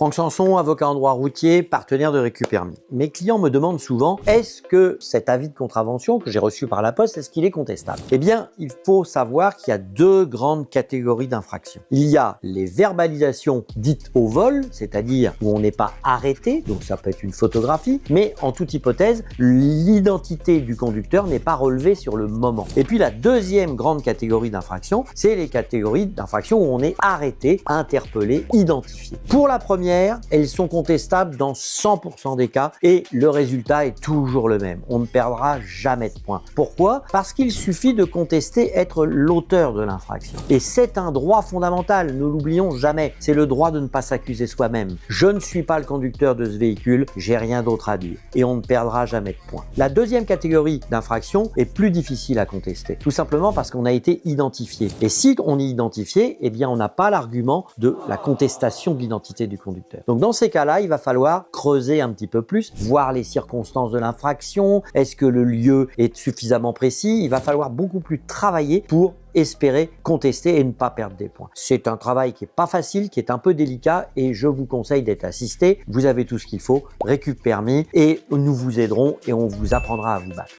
Franck Sanson, avocat en droit routier, partenaire de Récupermis. Mes clients me demandent souvent, est-ce que cet avis de contravention que j'ai reçu par la poste, est-ce qu'il est contestable? Eh bien, il faut savoir qu'il y a deux grandes catégories d'infractions. Il y a les verbalisations dites au vol, c'est-à-dire où on n'est pas arrêté, donc ça peut être une photographie, mais en toute hypothèse, l'identité du conducteur n'est pas relevée sur le moment. Et puis la deuxième grande catégorie d'infractions, c'est les catégories d'infractions où on est arrêté, interpellé, identifié. Pour la première, elles sont contestables dans 100% des cas et le résultat est toujours le même. On ne perdra jamais de points. Pourquoi? Parce qu'il suffit de contester être l'auteur de l'infraction. Et c'est un droit fondamental, ne l'oublions jamais. C'est le droit de ne pas s'accuser soi-même. Je ne suis pas le conducteur de ce véhicule, j'ai rien d'autre à dire. Et on ne perdra jamais de points. La deuxième catégorie d'infraction est plus difficile à contester. Tout simplement parce qu'on a été identifié. Et si on est identifié, eh bien on n'a pas l'argument de la contestation de l'identité du conducteur. Donc dans ces cas-là, il va falloir creuser un petit peu plus, voir les circonstances de l'infraction, est-ce que le lieu est suffisamment précis, il va falloir beaucoup plus travailler pour espérer contester et ne pas perdre des points. C'est un travail qui n'est pas facile, qui est un peu délicat et je vous conseille d'être assisté. Vous avez tout ce qu'il faut, Récupermis et nous vous aiderons et on vous apprendra à vous battre.